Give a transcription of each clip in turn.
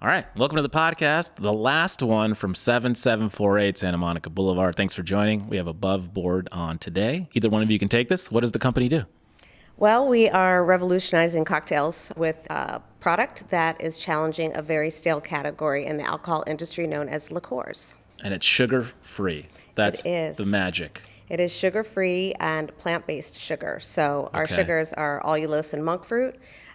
All right. Welcome to the podcast, the last one from 7748 Santa Monica Boulevard. Thanks for joining. We have Above Board on today. Either one of you can take this. What does the company do? Well, we are revolutionizing cocktails with a product that is challenging a very stale category in the alcohol industry known as liqueurs. And it's sugar-free. That's the magic. It is sugar-free and plant-based sugar. So our sugars are allulose and monk fruit.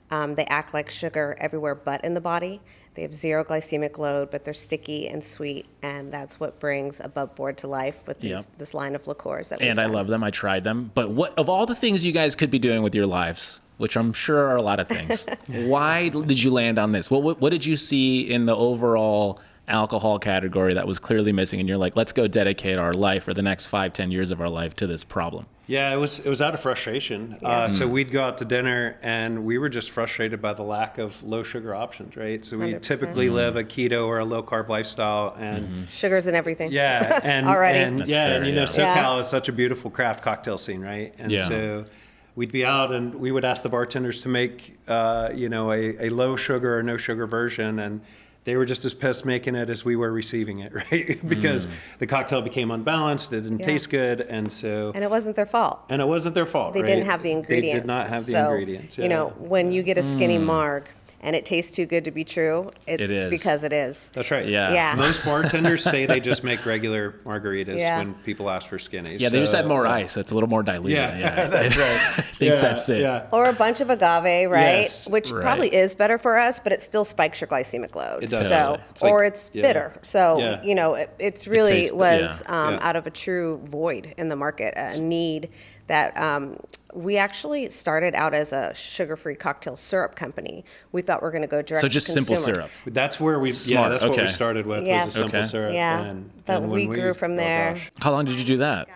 They act like sugar everywhere but in the body. They have zero glycemic load, but they're sticky and sweet, and that's what brings Above Board to life with this line of liqueurs that we've done. I love them. I tried them. But what of all the things you guys could be doing with your lives, which I'm sure are a lot of things, why did you land on this? What did you see in the overall alcohol category that was clearly missing, and you're like, let's go dedicate our life or the next 5-10 years of our life to this problem? Yeah, it was out of frustration. So we'd go out to dinner and we were just frustrated by the lack of low sugar options, right? So we 100%. typically live a keto or a low carb lifestyle, and Sugars and everything. yeah, and Already. and That's yeah, fair, and you know, yeah. SoCal is such a beautiful craft cocktail scene, right? And so we'd be out and we would ask the bartenders to make a low sugar or no sugar version, and they were just as pissed making it as we were receiving it, right? Because the cocktail became unbalanced, it didn't taste good, and it wasn't their fault. it wasn't their fault. They didn't have the ingredients. They did not have the ingredients. You know, when you get a skinny marg and it tastes too good to be true, it's because it is. That's right. Yeah. Most bartenders say they just make regular margaritas when people ask for skinnies. Yeah, they just add more ice. It's a little more diluted. Yeah, that's right. I think that's it. Yeah. Or a bunch of agave, right? Yes. Which probably is better for us, but it still spikes your glycemic load. It does. So, It's like- or it's bitter. So, you know, it's really tastes- was yeah. out of a true void in the market, a need that we actually started out as a sugar-free cocktail syrup company. We thought we were going to go direct So just to simple consumer. syrup. That's where we. Smart, Yeah, that's what okay. we started with. Yes. Was a simple Okay. syrup. Yeah, but when we grew from there. gosh. How long did you do that?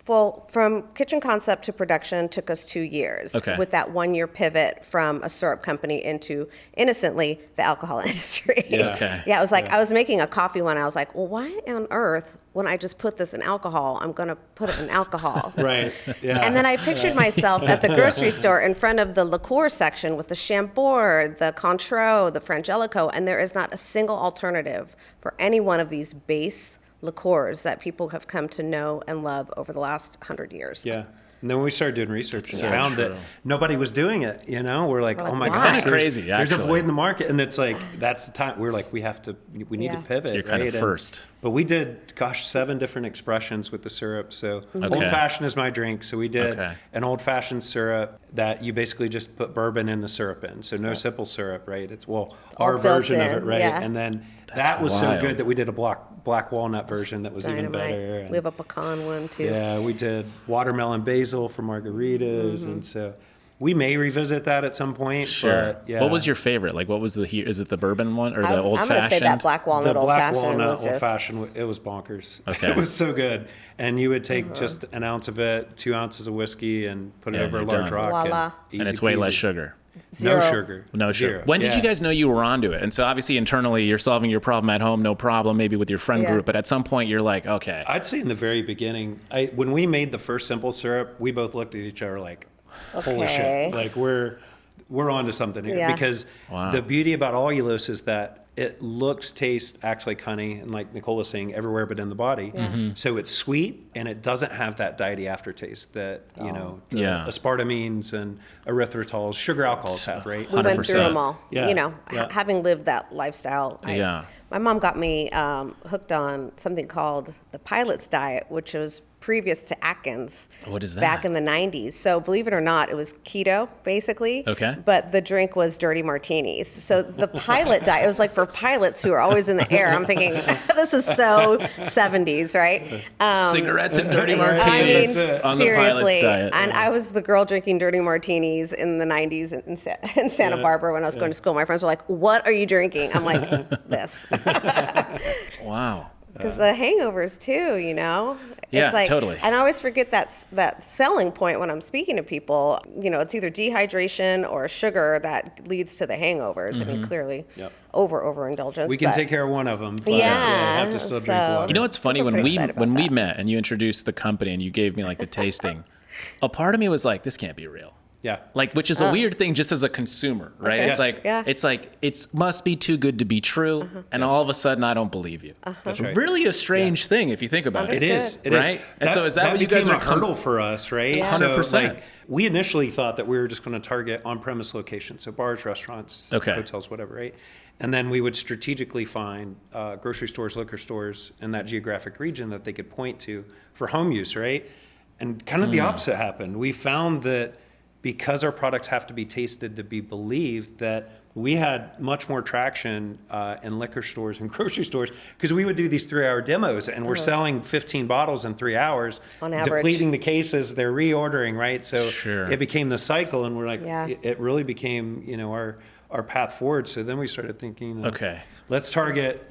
Well, from kitchen concept to production took us 2 years. Okay. With that 1-year pivot from a syrup company into, innocently, the alcohol industry. Yeah. Okay. Yeah, it was like, I was making a coffee one. I was like, well, why on earth, when I just put this in alcohol, I'm going to put it in alcohol? Right. Yeah. And then I pictured myself at the grocery store in front of the liqueur section with the Chambord, the Cointreau, the Frangelico, and there is not a single alternative for any one of these base liqueurs that people have come to know and love over the last 100 years. Yeah. And then when we started doing research, we so found true. that nobody was doing it. You know, we're like, oh my why? It's gosh, kinda crazy, There's a actually. void in the market, and it's like that's the time we're like, we need to pivot. You're kind of right? first. But we did, 7 different expressions with the syrup. So Okay. old fashioned is my drink. So we did Okay. an old fashioned syrup that you basically just put bourbon in the syrup in. So no simple syrup, right? It's our built version of in, it, right? yeah. And then That's that was so wild. good that we did a black walnut version that was even Dynamite. better. And We have a pecan one, too. yeah, we did watermelon basil for margaritas, and so we may revisit that at some point. Sure. But yeah. What was your favorite? Like, what was is it the bourbon one or the old I'm fashioned? going to say that black walnut the old black fashioned walnut was old just... fashioned? It was bonkers. Okay. It was so good, and you would take just an ounce of it, 2 ounces of whiskey, and put it Yeah, over a you're large done. rock, Voila. And it's way easy less peasy. sugar. Zero. No sugar. No sugar. Zero. When did Yeah. you guys know you were onto it? And so obviously internally you're solving your problem at home, no problem, maybe with your friend Yeah. group. But at some point you're like, okay. I'd say in the very beginning, when we made the first simple syrup, we both looked at each other like, holy Okay. shit, like we're onto something here. Yeah. Because Wow. the beauty about allulose is that it looks, tastes, acts like honey, and like Nicole was saying, everywhere but in the body. So it's sweet, and it doesn't have that diety aftertaste that, the Yeah. aspartamines and erythritols, sugar alcohols have, right? We went 100%. through them all. Yeah. You know, Yeah. having lived that lifestyle. My mom got me hooked on something called the Pilot's Diet, which was previous to Atkins. What is that? Back in the 90s. So believe it or not, it was keto, basically. Okay. But the drink was dirty martinis. So the Pilot Diet, it was like for pilots who are always in the air. I'm thinking, this is so 70s, right? Cigarettes and dirty I mean, martinis on the pilot's seriously. diet. And I was the girl drinking dirty martinis in the 90s in Santa Barbara when I was going to school. My friends were like, what are you drinking? I'm like, this. Wow. Because the hangovers too, you know? Yeah, It's like, totally. And I always forget that selling point when I'm speaking to people. You know, it's either dehydration or sugar that leads to the hangovers. I mean, clearly, Yep. overindulgence. We can but- take care of one of them, but Yeah, have to still drink so- water. You know what's funny? People are When pretty we excited about we that. met and you introduced the company and you gave me like the tasting, a part of me was like, this can't be real. Yeah. Like, which is a weird thing just as a consumer, right? Okay. It's like, Yeah. it's like, it must be too good to be true. And all of a sudden I don't believe you. That's right. Really a strange thing if you think about It it. is. It Right? is. And so is that what you guys became are a hurdle for us, right? Yeah. 100%. So, like, we initially thought that we were just going to target on-premise locations, so bars, restaurants, Okay. hotels, whatever, right? And then we would strategically find grocery stores, liquor stores in that geographic region that they could point to for home use, right? And kind of the opposite happened. We found that because our products have to be tasted to be believed, that we had much more traction in liquor stores and grocery stores because we would do these 3-hour demos and we're selling 15 bottles in 3 hours, On average. depleting the cases, they're reordering, right? So Sure. it became the cycle, and we're like, Yeah. it really became, our path forward. So then we started thinking, Okay. let's target,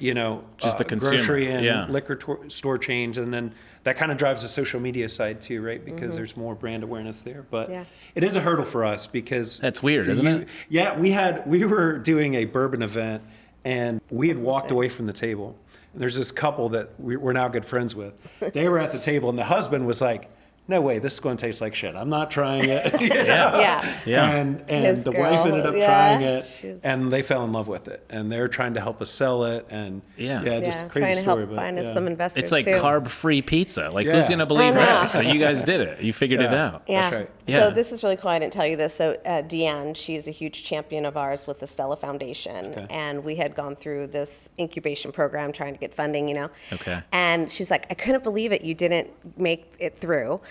Just the consumer. grocery and Yeah. liquor store chains, and then that kind of drives the social media side too, right? Because there's more brand awareness there. But Yeah. it is a hurdle for us because That's weird, isn't it? Yeah, we were doing a bourbon event, and we had walked away from the table. And there's this couple that we're now good friends with. They were at the table, and the husband was like, "No way, this is going to taste like shit. I'm not trying it." Yeah. Yeah. And His the wife girl, ended up yeah, trying it, she was- and they fell in love with it. And they're trying to help us sell it, and Yeah. just Yeah, crazy trying to story. help but, find us yeah. some investors It's like too. carb-free pizza. Like, Yeah. who's going to believe I know. that? But you guys did it. You figured it Yeah. out. Yeah. That's right. Yeah. So this is really cool. I didn't tell you this. So Deanne, she's a huge champion of ours with the Stella Foundation, Okay. and we had gone through this incubation program trying to get funding, Okay. And she's like, I couldn't believe it. You didn't make it through.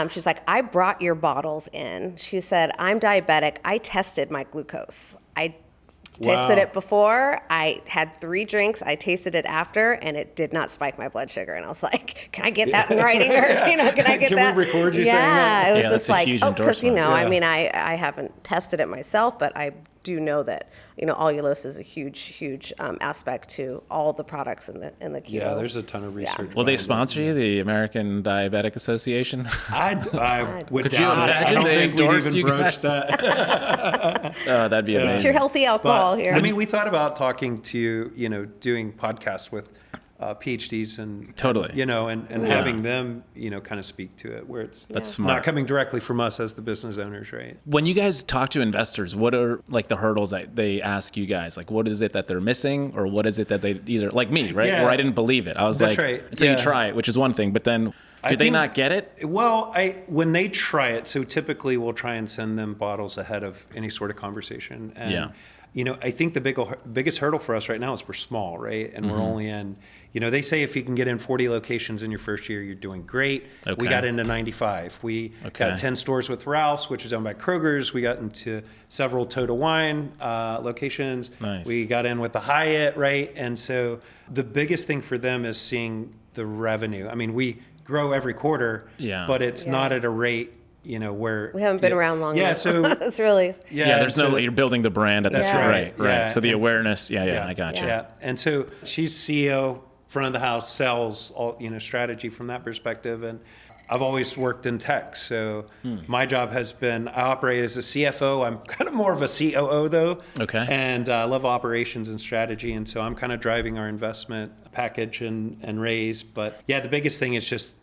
She's like, I brought your bottles in. She said, I'm diabetic. I tested my glucose. I tasted Wow. it before. I had 3 drinks. I tasted it after, and it did not spike my blood sugar. And I was like, can I get that in writing? Or, can I get Can we that? record you saying that? Yeah, it was Yeah, just that's a like, huge because, endorsement. I Yeah. mean, I haven't tested it myself, but I do know that, allulose is a huge aspect to all the products in the keto. Yeah, there's a ton of research. Will they behind it. sponsor you, the American Diabetic Association? I would Could you doubt it. I imagine don't they think we'd endorse even you broach guys? that. Oh, that'd be It's amazing. your healthy alcohol But, here. I mean, we thought about talking to, doing podcasts with PhDs and Totally. and having them, kind of speak to it where it's That's smart. not coming directly from us as the business owners, right? When you guys talk to investors, what are like the hurdles that they ask you guys? Like, what is it that they're missing, or what is it that they either like me, right? Yeah. Where I didn't believe it. I was That's like, right. until you Yeah. try it, which is one thing, but then I did they think- not get it? Well, when they try it, so typically we'll try and send them bottles ahead of any sort of conversation. And, Yeah. I think the biggest hurdle for us right now is we're small, right? And we're only in, they say if you can get in 40 locations in your first year, you're doing great. Okay. We got into 95. We Okay. got 10 stores with Ralph's, which is owned by Kroger's. We got into several Total Wine locations. Nice. We got in with the Hyatt, right? And so the biggest thing for them is seeing the revenue. I mean, we grow every quarter, Yeah. but it's Yeah. not at a rate, where we haven't been around long Yeah, enough. so it's really Yeah, there's so- no, you're building the brand at the That's same right. right. Yeah. So the And- awareness, I got you. Yeah, and so she's CEO, front of the house, sells all strategy from that perspective, and I've always worked in tech, so my job has been I operate as a CFO. I'm kind of more of a COO though. Okay. And I love operations and strategy, and so I'm kind of driving our investment package and raise. But yeah, the biggest thing is just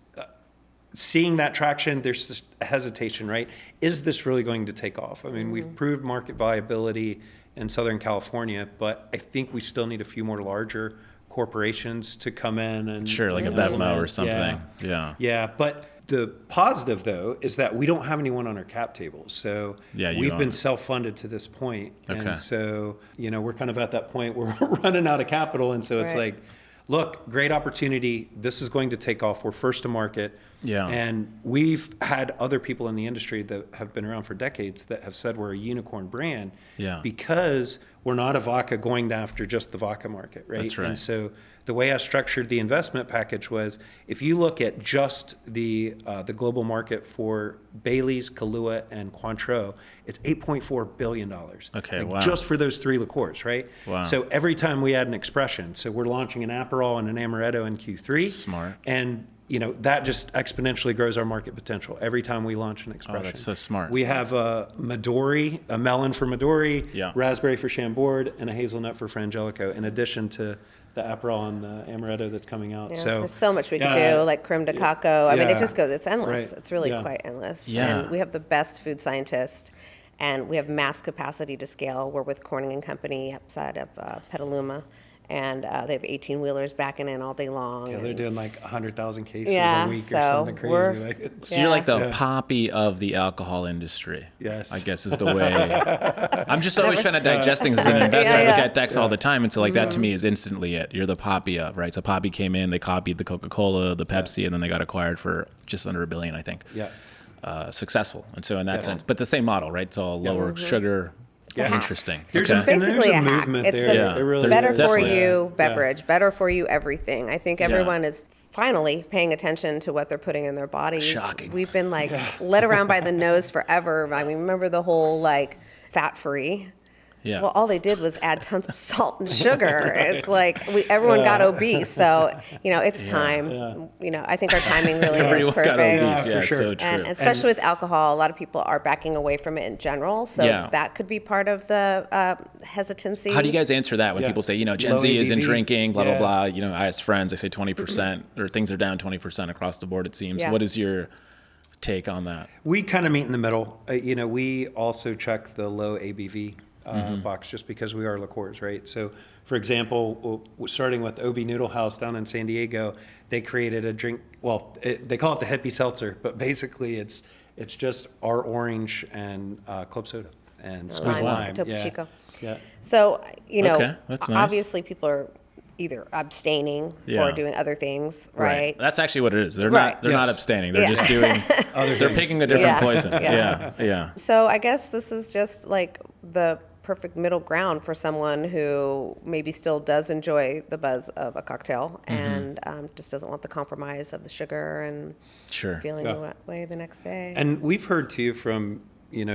seeing that traction. There's this hesitation, right? Is this really going to take off? I mean, we've proved market viability in Southern California, but I think we still need a few more larger corporations to come in and Sure, like a and Bevmo implement. or something. Yeah. Yeah, but the positive though is that we don't have anyone on our cap table. So Yeah, you we've own been it. self-funded to this point. Okay. And so, we're kind of at that point where we're running out of capital. And so it's Right. like, look, great opportunity. This is going to take off. We're first to market. Yeah. And we've had other people in the industry that have been around for decades that have said we're a unicorn brand Yeah. because we're not a vodka going after just the vodka market, right? That's right. And so the way I structured the investment package was if you look at just the global market for Bailey's, Kahlua, and Cointreau, it's $8.4 billion. Okay, wow. Just for those 3 liqueurs, right? Wow. So every time we add an expression, so we're launching an Aperol and an Amaretto in Q3. Smart. And that just exponentially grows our market potential every time we launch an expression. Oh, that's so smart. We have a Midori, a melon for Midori, Yeah. raspberry for Chambord, and a hazelnut for Frangelico, in addition to the Aperol and the Amaretto that's coming out. Yeah, So there's so much we could do, like creme de coco. I mean, it just goes, it's endless. Right. It's really Yeah. quite endless. Yeah. And we have the best food scientists, and we have mass capacity to scale. We're with Corning and Company outside of Petaluma, and they have 18-wheelers backing in all day long. Yeah, they're and- doing like 100,000 cases Yeah, a week or so something we're- crazy. Like, So you're like the Yeah. Poppy of the alcohol industry. Yes. I guess is the way. I'm just always trying to digest things as an investor. I look at decks all the time, and so like that to me is instantly it. You're the Poppy of, right? So Poppy came in, they copied the Coca-Cola, the Pepsi, and then they got acquired for just under $1 billion, I think. Yeah. Successful. And so in that sense, but the same model, right? It's all lower sugar. a hack. Interesting. There's Okay. a- Basically there's a hack. movement It's there. the Yeah. It really There's better is. for definitely- you beverage, better for you everything. I think everyone is finally paying attention to what they're putting in their bodies. Shocking. We've been like led around by the nose forever. I mean, remember the whole like fat-free? Yeah. Well, all they did was add tons of salt and sugar. It's like everyone got obese. So, it's time. I think our timing really is Everyone perfect. got obese. Yeah, Yeah, for sure. so true. And especially with alcohol, a lot of people are backing away from it in general. So Yeah. that could be part of the hesitancy. How do you guys answer that when Yeah. people say, Gen Low Z isn't ABV. drinking, blah, Yeah. blah, blah. I ask friends, they say 20% or things are down 20% across the board, it seems. Yeah. What is your take on that? We kind of meet in the middle. We also check the low ABV box just because we are liqueurs, right? So, for example, starting with OB Noodle House down in San Diego, they created a drink. Well, they call it the hippie seltzer, but basically it's just our orange and club soda and squeezed lime. Topo Yeah. Chico. Yeah. So, Okay, that's nice. obviously people are either abstaining Yeah. or doing other things, right? That's actually what it is. They're Right. not Yes. abstaining. They're Yeah. just doing they're things. picking a different Yeah. poison. Yeah. Yeah. So I guess this is just like the perfect middle ground for someone who maybe still does enjoy the buzz of a cocktail and just doesn't want the compromise of the sugar and Sure. feeling Yeah. the way the next day. And we've heard too from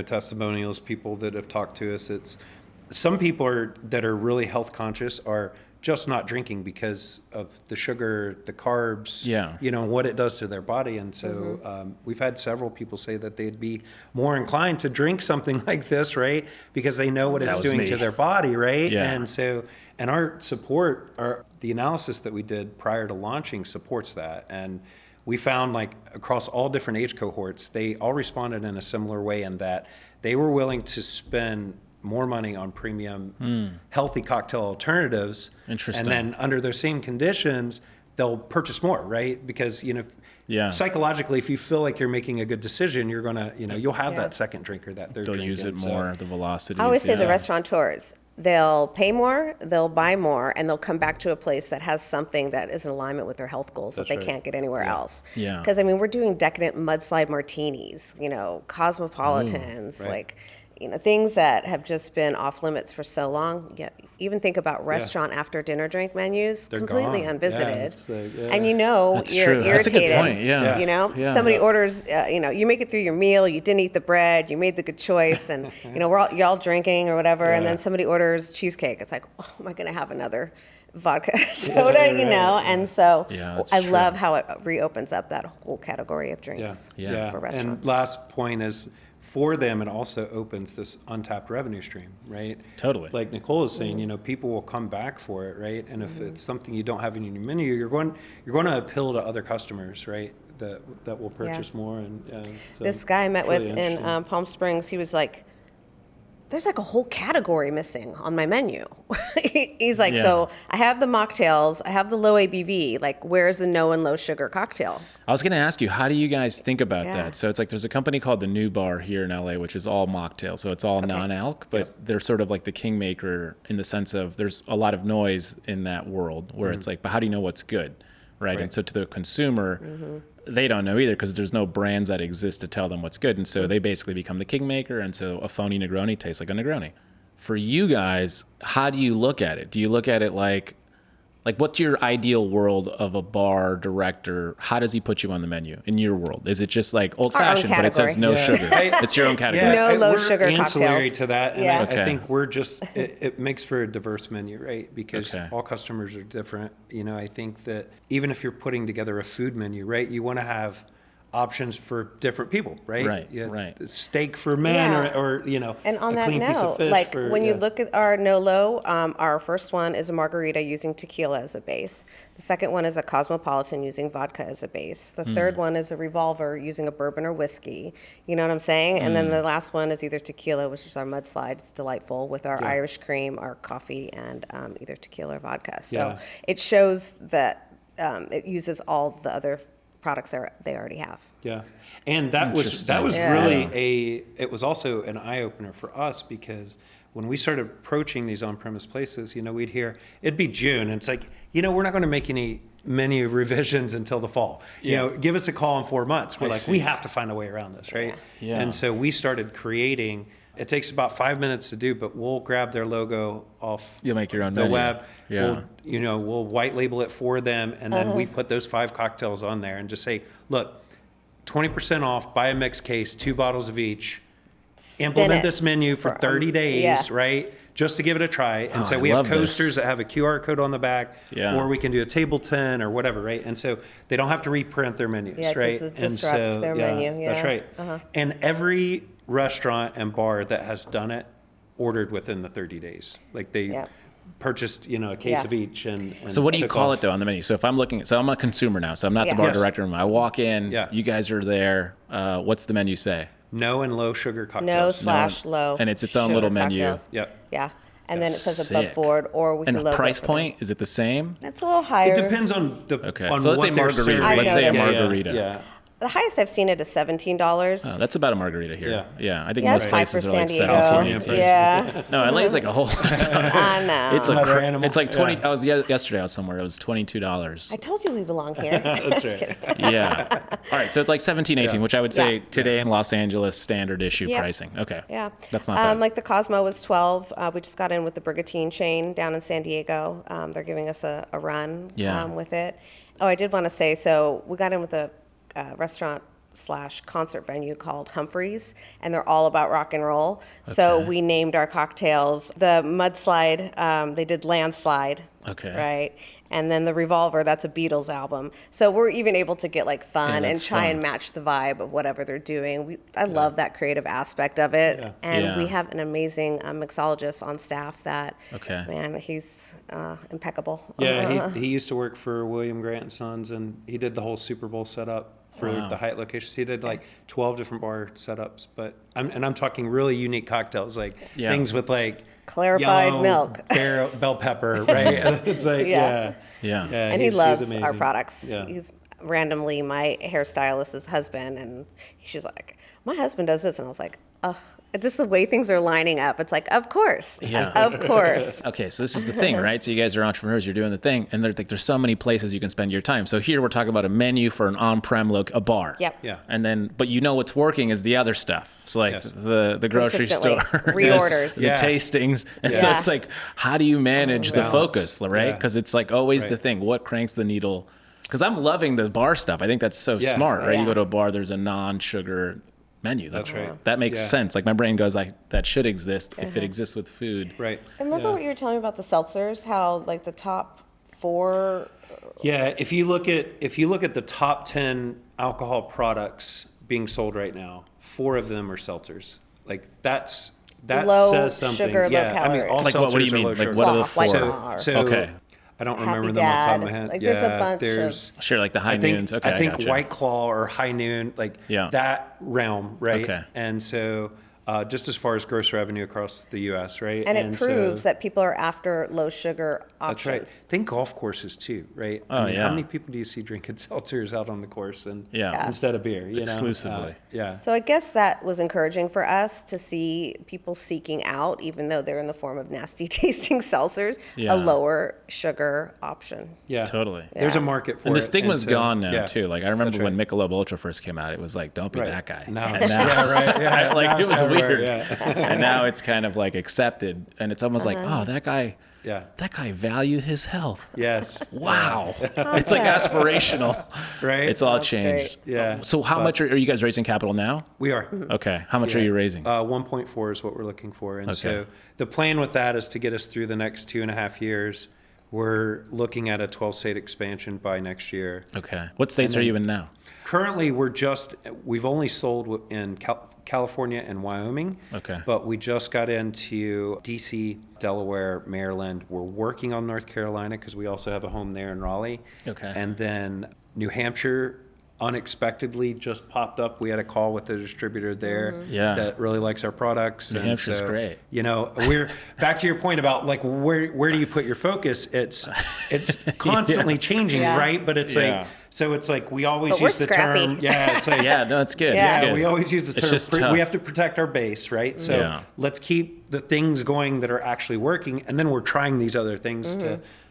testimonials, people that have talked to us. It's some people that are really health conscious are just not drinking because of the sugar, the carbs, Yeah. what it does to their body. And so we've had several people say that they'd be more inclined to drink something like this, right? Because they know what That it's was doing me. to their body, right? Yeah. And so, our support, the analysis that we did prior to launching supports that. And we found like across all different age cohorts, they all responded in a similar way in that they were willing to spend more money on premium healthy cocktail alternatives. Interesting. And then under those same conditions, they'll purchase more, right? Because, Yeah. psychologically, if you feel like you're making a good decision, you're going to, you'll have Yeah. that second drink or that third They'll drink. use it And so- more, the velocity. I always say the restaurateurs, they'll pay more, they'll buy more, and they'll come back to a place that has something that is in alignment with their health goals that That's they right. can't get anywhere else. Yeah. Because, we're doing decadent mudslide martinis, cosmopolitans, Right. like, things that have just been off limits for so long. Yeah, even think about restaurant after dinner drink menus, They're completely gone. unvisited. Yeah, it's like, yeah. And That's you're true. irritated. That's a good point, yeah. Yeah. Somebody orders, you make it through your meal, you didn't eat the bread, you made the good choice, and y'all drinking or whatever, and Yeah. then somebody orders cheesecake. It's like, oh, am I going to have another vodka soda? And so Yeah, that's I true. love how it reopens up that whole category of drinks Yeah. for And restaurants. last point is for them, it also opens this untapped revenue stream, right? Totally. Like Nicole is saying, people will come back for it, right? And if it's something you don't have in your menu, you're going to appeal to other customers, right? That will purchase more. And so This guy I met it's with really in interesting. Palm Springs, he was like, there's like a whole category missing on my menu. He's like, Yeah. so I have the mocktails, I have the low ABV, like where's the no and low sugar cocktail? I was going to ask you, how do you guys think about Yeah. that? So it's like there's a company called the New Bar here in LA, which is all mocktail. So it's all non-alc, but they're sort of like the kingmaker in the sense of there's a lot of noise in that world where it's like, but how do you know what's good? Right. And so to the consumer, they don't know either because there's no brands that exist to tell them what's good. And so they basically become the kingmaker. And so a phony Negroni tastes like a Negroni. For you guys, how do you look at it? Do you look at it like Like, what's your ideal world of a bar director? How does he put you on the menu in your world? Is it just like old fashioned, but it says no sugar? It's your own category. No low we're sugar ancillary cocktails. to that, and Yeah. I think we're just it makes for a diverse menu, right? Because Okay. all customers are different. You know, I think that even if you're putting together a food menu, right, you want to have options for different people, right? Right, Yeah, right. Steak for men, Yeah. or you know, And on a that clean piece of note, fish like for, when you yeah. look at our no-low, our first one is a margarita using tequila as a base. The second one is a cosmopolitan using vodka as a base. The third one is a revolver using a bourbon or whiskey. You know what I'm saying? And then the last one is either tequila, which is our mudslide. It's delightful with our Irish cream, our coffee, and either tequila or vodka. So Yeah. it shows that it uses all the other products they already have. Yeah, and that was Interesting. really it was also an eye opener for us, because when we started approaching these on premise places, you know, we'd hear it'd be June, and it's like, you know, we're not going to make any menu revisions until the fall. You know, give us a call in 4 months. We're we have to find a way around this, right? Yeah. And so we started creating. It takes about 5 minutes to do, but we'll grab their logo off You'll make your own the menu. web. Yeah. We'll white label it for them, and then we put those 5 cocktails on there and just say, look, 20% off, buy a mixed case, 2 bottles of each. Implement it this menu for 30 days, yeah. right? Just to give it a try. And so I we have love this. coasters that have a QR code on the back, Yeah. or we can do a table 10 or whatever, right? And so they don't have to reprint their menus, Yeah, right? just And disrupt their menu, That's yeah. right. And every restaurant and bar that has done it ordered within the 30 days. Like they Yeah. purchased, you know, a case Yeah. of each. And So what do you took call off. it though on the menu? So if I'm looking, so I'm a consumer now, so I'm not the Yeah. bar Yes. director. I walk in, Yeah. you guys are there. What's the menu say? No and low sugar No cocktails. slash low. And it's its own sugar little menu. cocktails. Yep. Yeah. And then it says Sick. above board, or we And can the logo price it for them. point, is it the same? It's a little higher. It depends on the Okay. on So let's what say they're margarita. serving. Let's say a I noticed. margarita. Yeah. The highest I've seen it is $17. Oh, that's about a margarita here. Yeah. I think Yeah, most it's high for places are San like Diego. 17, 18. Yeah. No, LA's like a whole. I know. It's like Another animal. it's like 20. Yeah. I was yesterday. I was somewhere. It was $22. I told you we belong here. That's right. Yeah. All right. So it's like 17, 18, which I would say Yeah. today in Los Angeles standard issue Yeah. pricing. Okay. Yeah. That's not bad. Like the Cosmo was 12. We just got in with the Brigantine chain down in San Diego. They're giving us a run Yeah. with it. Oh, I did want to say, so we got in with a restaurant / concert venue called Humphreys, and they're all about rock and roll. So we named our cocktails the Mudslide. They did Landslide. Okay. Right. And then the Revolver, that's a Beatles album. So we're even able to get like fun and that's try fun. and match the vibe of whatever they're doing. I love that creative aspect of it. Yeah. And Yeah. we have an amazing mixologist on staff that, Okay. man, he's impeccable. Yeah, he used to work for William Grant and Sons, and he did the whole Super Bowl setup for Wow. the Hyatt locations. He did like 12 different bar setups, but I'm talking really unique cocktails, like Yeah. things with like Clarified yellow milk. bell pepper, right? It's like Yeah. Yeah. And he he's loves our amazing. products. Yeah. He's randomly my hairstylist's husband, and she's like, my husband does this. And I was like, oh, just the way things are lining up. It's like, of course. Yeah. Of course. Okay, so this is the thing, right? So you guys are entrepreneurs, you're doing the thing, and there's so many places you can spend your time. So here we're talking about a menu for an on-prem a bar. Yep. Yeah. And then, but you know what's working is the other stuff. So like Yes. the grocery Consistently. store, Reorders. the Yeah. tastings, and so Yeah. it's like, how do you manage the Balance. focus, right? Yeah. Because it's like always the Right. thing, what cranks the needle? Because I'm loving the bar stuff. I think that's so Yeah. smart, right? Yeah. You go to a bar, there's a non-sugar menu. That's right. That makes Yeah. sense. Like my brain goes like, that should exist if it exists with food. Right. And remember what you were telling me about the seltzers, how like the top 4. Yeah, if you look at the top 10 alcohol products being sold right now, 4 of them are seltzers. Like that Low says something. sugar, low yeah, I mean, calories. all Like what do you seltzers are mean? low Like sugar. what are the Claw, White four? Claw. So Okay. I don't Happy remember them off the top of my Dad. head. Like, there's a Yeah, bunch there's, of- Sure, like the high I think noons. Okay, I think gotcha. White Claw or High Noon, like Yeah. that realm, right? Okay. And so just as far as gross revenue across the U.S., right? And it proves so, that people are after low sugar that's options. right. Think golf courses too, right? Oh, yeah. How many people do you see drinking seltzers out on the course and Yeah. instead of beer? You Exclusively. know? Yeah. So I guess that was encouraging for us to see people seeking out, even though they're in the form of nasty tasting seltzers, Yeah. a lower sugar option. Yeah. Totally. There's a Yeah. market for it. And the stigma's so- gone now yeah. too. Like I remember That's when right. Michelob Ultra first came out, it was like, don't be Right. that guy. Now And it's- yeah, right. Yeah. like Now it it's was everywhere, weird. yeah. And now it's kind of like accepted, and it's almost like, Uh-huh. oh, that guy. Yeah. that guy valued his health. Yes. Wow. It's like aspirational. Right? It's all That's changed. great. Yeah. So how much are you guys raising capital now? We are. Okay. How much are you raising? 1.4 is what we're looking for. And so the plan with that is to get us through the next 2.5 years. We're looking at a 12-state expansion by next year. Okay. What states are you in now? Currently, we've only sold in California and Wyoming. Okay. But we just got into DC, Delaware, Maryland. We're working on North Carolina because we also have a home there in Raleigh. Okay. And then New Hampshire unexpectedly just popped up. We had a call with the distributor there Yeah. that really likes our products. New Hampshire's great. You know, we're back to your point about like where do you put your focus? It's constantly changing, Yeah. right? But it's Yeah. like so it's like we always But we're use the scrappy. term. Yeah, it's like Yeah, no, it's good. Yeah. It's good. we always use the It's term. just tough. We have to protect our base, right? So Yeah. let's keep the things going that are actually working, and then we're trying these other things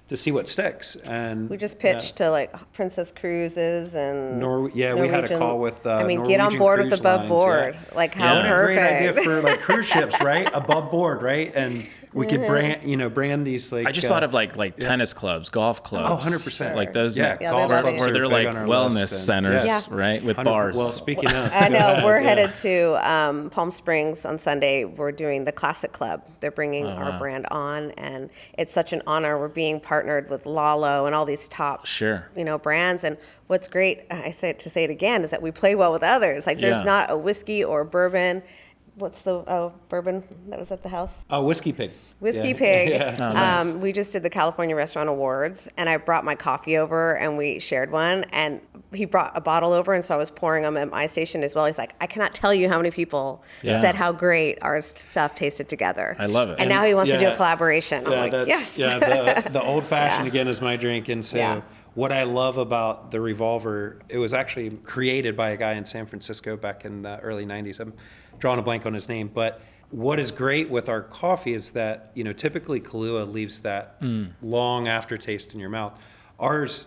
to see what sticks. And We just pitched to like Princess Cruises and we had a Norwegian- call with. I mean, get on Norwegian board with Cruise Above Lines, Board. yeah. Like how Yeah. perfect. Great idea for like cruise ships, right? Above Board, right? And we could brand these like. I just thought of like tennis clubs, golf clubs. Oh, 100%. Like those, Yeah, Yeah, golf they love clubs it. where are they're big like on our wellness list, and- centers, Yeah. right? With 100 bars. Well, speaking of, I know. We're headed to Palm Springs on Sunday. We're doing the Classic Club. They're bringing our brand on, and it's such an honor. We're being partnered with Lalo and all these top, Sure. brands. And what's great, I say it to say it again, is that we play well with others. Like there's Yeah. not a whiskey or bourbon. What's the bourbon that was at the house? Whiskey Pig. Whiskey Yeah. Pig. Yeah. Oh, nice. We just did the California Restaurant Awards, and I brought my coffee over, and we shared one. And he brought a bottle over, and so I was pouring them at my station as well. He's like, I cannot tell you how many people Yeah. said how great our stuff tasted together. I love it. And now he wants to do a Yeah. collaboration. I'm like, yes. Yeah, the old fashioned Yeah. again is my drink. And so Yeah. what I love about the Revolver, it was actually created by a guy in San Francisco back in the early 90s. I'm drawing a blank on his name, but what is great with our coffee is that, typically Kahlua leaves that long aftertaste in your mouth. Ours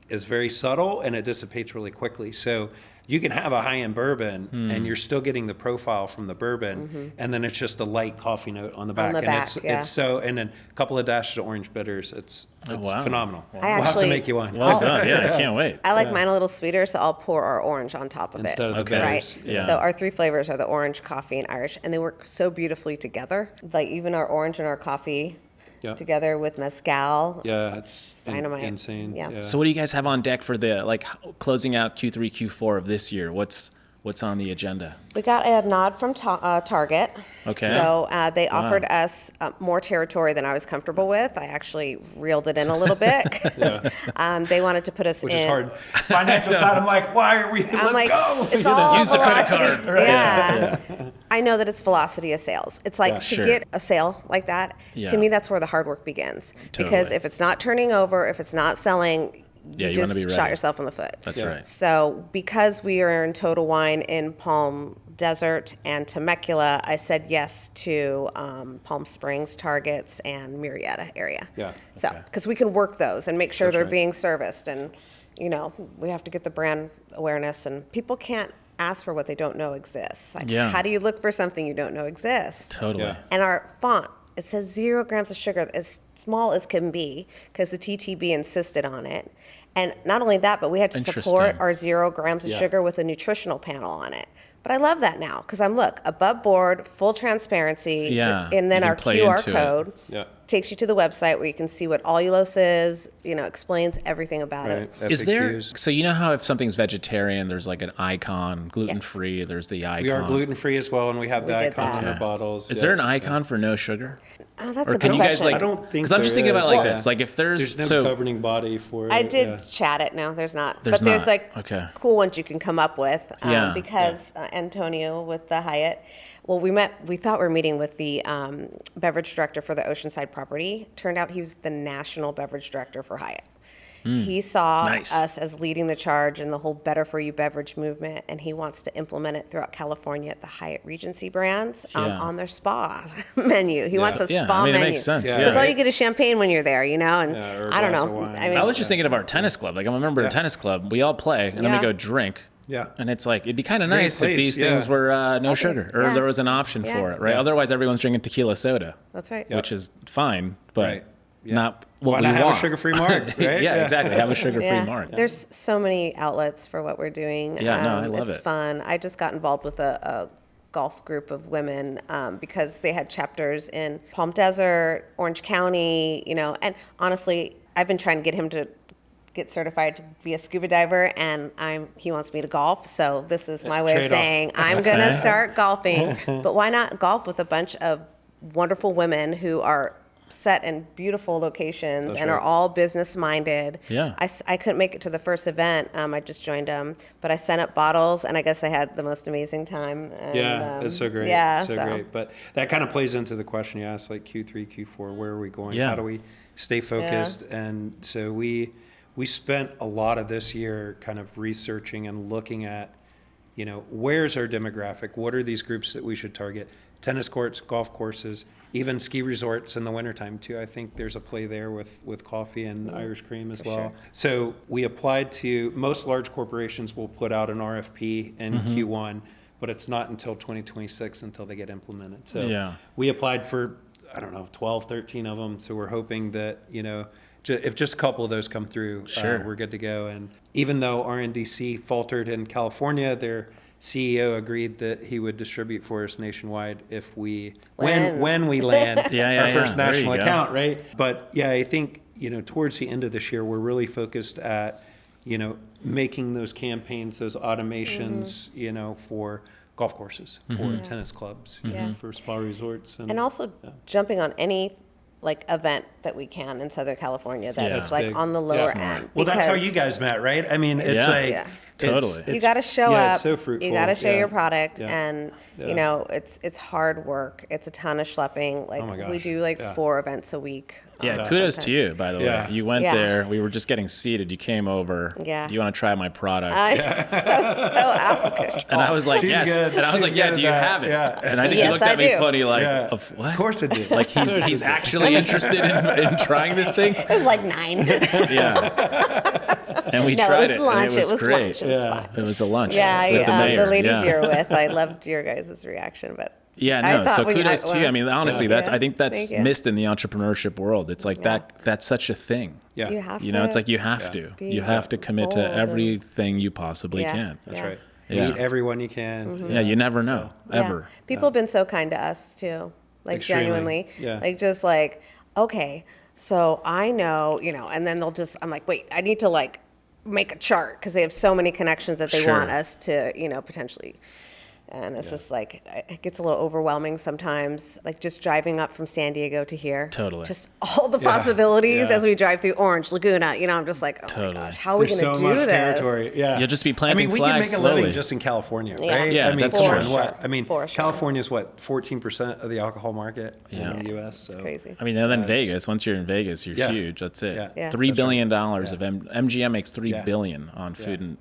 is very subtle and it dissipates really quickly. So you can have a high-end bourbon and you're still getting the profile from the bourbon, and then it's just a light coffee note on the back. the And back, it's so, and then a couple of dashes of orange bitters. It's wow. phenomenal. I We'll have to actually- make you one. Well done. Yeah, I can't wait. I like mine a little sweeter, so I'll pour our orange on top of Instead it. of the Okay. bitters. Right. Yeah. So our three flavors are the orange, coffee, and Irish, and they work so beautifully together. Like even our orange and our coffee Yeah. together with mezcal. Yeah, it's Dynamite. insane. Yeah. So what do you guys have on deck for the closing out Q3, Q4 of this year? What's on the agenda? We got a nod from Target. Okay. So they offered us more territory than I was comfortable with. I actually reeled it in a little bit 'cause, they wanted to put us Which in. is hard. Financial side, I'm like, why are we? I'm Let's like, go. it's all Use the credit velocity. card. Yeah. I know that it's velocity of sales. It's like Yeah. to Sure. get a sale like that, Yeah. to me, that's where the hard work begins. Because Totally. if it's not turning over, if it's not selling, Yeah, you you wanna just be shot ready. yourself in the foot. That's Yeah. right. So because we are in Total Wine in Palm Desert and Temecula, I said yes to Palm Springs, Targets, and Murrieta area. Yeah. So, Okay. because we can work those and make sure That's they're right. being serviced. And, we have to get the brand awareness, and people can't ask for what they don't know exists. Like, Yeah. how do you look for something you don't know exists? Totally. Yeah. And our font, it says 0 grams of sugar, as small as can be, because the TTB insisted on it. And not only that, but we had to support Interesting. our 0 grams of Yeah. sugar with a nutritional panel on it. But I love that now, because look, above board, full transparency, Yeah, and then you can our play QR into it. code Yeah. takes you to the website where you can see what allulose is, explains everything about Right. it. Is there, FAQs. so you know how if something's vegetarian, there's like an icon, gluten-free, there's the icon. We are gluten free as well, and we have the We did icon that. on our Okay. bottles. Is Yeah. there an icon for no sugar? Oh, that's Or a can good you guys question. I don't think because I'm just there thinking about it like is. this. Like if there's There's no so governing body for it. I did yeah. chat it. No, there's not. There's but there's not. like Okay. cool ones you can come up with. Yeah. Because Antonio with the Hyatt, well, we thought we were meeting with the beverage director for the Oceanside property. Turned out he was the national beverage director for Hyatt. He saw Nice. us as leading the charge in the whole Better For You beverage movement, and he wants to implement it throughout California at the Hyatt Regency brands Yeah. on their spa menu. He wants a Yeah, spa I mean, it menu. makes sense. Yeah. Because Yeah. all you get is champagne when you're there, and Yeah, or a I don't glass know. of wine. I mean, I was just thinking of our tennis club. Like I'm a member of a tennis club. We all play and then we Yeah. go drink. Yeah. And it's like, it'd be kind of a great nice if place, these yeah. things were no sugar or Yeah. there was an option Yeah. for it, right? Yeah. Otherwise, everyone's drinking tequila soda, That's right. which is fine, but Right. not what Why we not have want. a sugar-free marg, right? Yeah, exactly. Have a sugar-free marg. There's so many outlets for what we're doing. Yeah, no, I love it's it. fun. I just got involved with a golf group of women because they had chapters in Palm Desert, Orange County, and honestly, I've been trying to get him to get certified to be a scuba diver, and he wants me to golf, so this is my way of Trade-off. saying I'm gonna start golfing. But why not golf with a bunch of wonderful women who are set in beautiful locations and are all business minded. Yeah. I couldn't make it to the first event. I just joined them, but I sent up bottles, and I guess I had the most amazing time. And, It's so great. Yeah, so great. But that kind of plays into the question you asked, like Q3, Q4, where are we going? Yeah. How do we stay focused? And so we spent a lot of this year kind of researching and looking at, where's our demographic? What are these groups that we should target? Tennis courts, golf courses, even ski resorts in the wintertime too. I think there's a play there with coffee and Irish cream as well. sure. So we applied to, most large corporations will put out an RFP in Q1, but it's not until 2026 until they get implemented. So we applied for, 12, 13 of them. So we're hoping that, if just a couple of those come through, we're good to go. And even though RNDC faltered in California, their CEO agreed that he would distribute for us nationwide if we when we land our first There you national go. account, right? But yeah, I think towards the end of this year, we're really focused at making those campaigns, those automations, for golf courses, for tennis clubs, for spa resorts, and also jumping on any event that we can in Southern California that's big. on the lower Yeah. end. Well, that's how because you guys met, right? I mean, it's Totally. you got to show up. It's so fruitful. You got to show your product, Yeah. and it's hard work. It's a ton of schlepping. my gosh. We do 4 events a week. Yeah, kudos to you, by the way. Yeah. You went there. We were just getting seated. You came over. Yeah. Do you want to try my product? So out of control. And I was like, She's yes. good. And I was She's like, yeah, good do you at that. have it? Yeah. And I think Yes, you looked I at me do. funny, like, Yeah. of what? Of course it did. Like he's actually interested in trying this thing? It was 9. Yeah. And we No, tried it was it. lunch. And it was great. lunch. It was fun. It was a lunch. Yeah, with the mayor. the ladies yeah. you were with, I loved your guys' reaction, but Yeah, I no. thought So when kudos to you. I mean, honestly, Yeah. I think that's Thank you. missed in the entrepreneurship world. It's like that's such a thing. Yeah. you have to. It's like you have to. be You have to commit bold to and- everything you possibly Yeah. can. That's Yeah. right. Yeah. Meet everyone you can. Yeah, you never know, Yeah. ever. People have been so kind to us too, Extremely. genuinely. Yeah. Okay, so I know, and then I'm like, wait, I need to make a chart because they have so many connections that they Sure. want us to, potentially. And it's just it gets a little overwhelming sometimes, just driving up from San Diego to here. Totally. Just all the possibilities Yeah. as we drive through Orange, Laguna. I'm just like, oh Totally. my gosh, how are we There's going to so do much this? territory. Yeah. You'll just be planting we flags can make a slowly. living just in California, Yeah. right? Yeah, I mean, that's come true. on, what? I mean, For sure. California is 14% of the alcohol market Yeah. in the U.S. So. It's crazy. I mean, and then Yeah, Vegas. Once you're in Vegas, you're Yeah. huge. That's it. Yeah. Yeah. $3 That's billion right. of MGM makes $3 Yeah. billion on food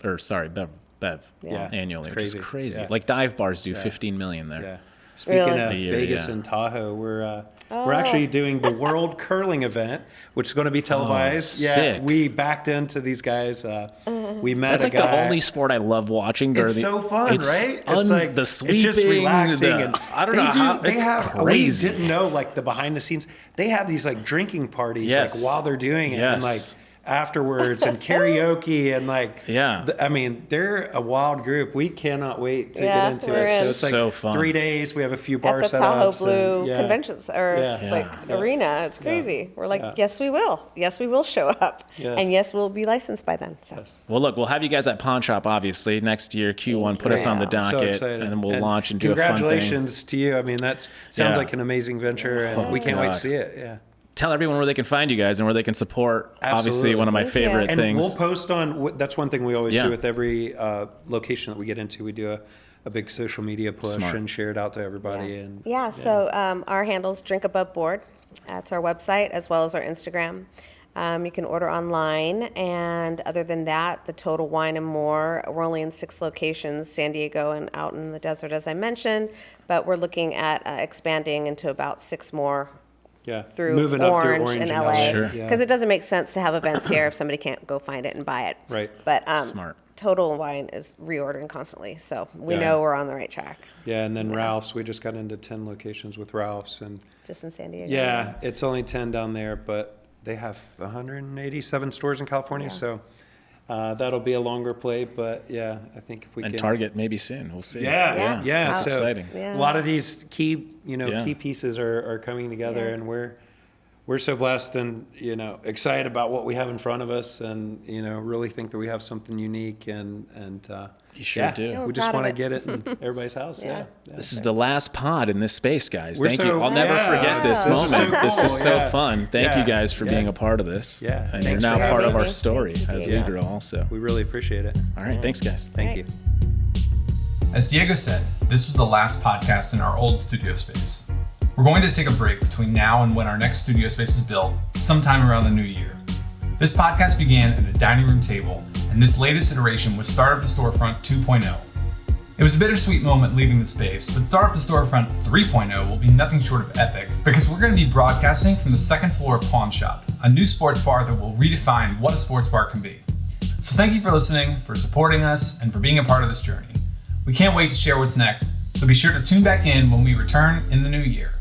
Bev Yeah. annually, It's which is crazy. crazy. Yeah. Like dive bars do 15 million there. Yeah. Speaking Really? of A year, Vegas yeah. and Tahoe, we're actually doing the World Curling event, which is going to be televised. sick. We backed into these guys. We met That's a like guy. the only sport I love watching. It's so fun, it's right? It's like the it's sweeping, just relaxing, the- and I don't know how They it's have. crazy. We didn't know the behind the scenes. They have these drinking parties Yes. while they're doing it, Yes. and afterwards and karaoke and Yeah. I mean, they're a wild group. We cannot wait to Yeah, get into we're it. in. So it's So fun. 3 days. We have a few bar At the setups. Tahoe and- Blue yeah. conventions or Yeah. arena. It's crazy. We're yes, we will. Yes, we will show up. Yes. And yes, we'll be licensed by then. So. Yes. Well, look, we'll have you guys at Pawn Shop, obviously, next year, Q1. Put us on the Yeah. So docket, excited. and then we'll launch and do a fun thing. Congratulations to you. I mean, that sounds Yeah. like an amazing venture, and we can't wait God. to see it. Yeah. Tell everyone where they can find you guys and where they can support, obviously, Absolutely. one of my Thank you. favorite And things. we'll post on, that's one thing we always Yeah. do with every location that we get into. We do a big social media push Smart. and share it out to everybody. And Yeah, so our handle's Drink Above Board. That's our website as well as our Instagram. You can order online, and other than that, the Total Wine and More. We're only in 6 locations, San Diego and out in the desert, as I mentioned, but we're looking at expanding into about 6 more yeah, through moving up through Orange and LA. LA. Sure. Yeah. Because it doesn't make sense to have events here if somebody can't go find it and buy it. Right. But Smart. Total Wine is reordering constantly, so we Yeah. know we're on the right track. Yeah, and then Ralph's, we just got into 10 locations with Ralph's, and Just in San Diego. yeah, it's only 10 down there, but they have 187 stores in California, Yeah. so that'll be a longer play. But yeah, I think if we And can Target maybe soon. We'll see. Yeah. That's So exciting. Yeah. a lot of these key, Yeah. key pieces are coming together, Yeah. and we're so blessed and, excited about what we have in front of us, and, really think that we have something unique, and You sure do. Yeah, we we're just proud want to of get it in everybody's house. Yeah. This is the last pod in this space, guys. We're Thank so- you. I'll never Yeah. forget this This is so moment. This is cool. so Yeah. fun. Thank Yeah. you guys for Yeah. being a part of this. Yeah. And Thanks you're for now part of having our me. story Thank as you. we Yeah. grow also. We really appreciate it. All right. Thanks, guys. Thank Right. you. As Diego said, this was the last podcast in our old studio space. We're going to take a break between now and when our next studio space is built, sometime around the new year. This podcast began at a dining room table, and this latest iteration was Startup to Storefront 2.0. It was a bittersweet moment leaving the space, but Startup to Storefront 3.0 will be nothing short of epic, because we're going to be broadcasting from the second floor of Pawn Shop, a new sports bar that will redefine what a sports bar can be. So thank you for listening, for supporting us, and for being a part of this journey. We can't wait to share what's next, so be sure to tune back in when we return in the new year.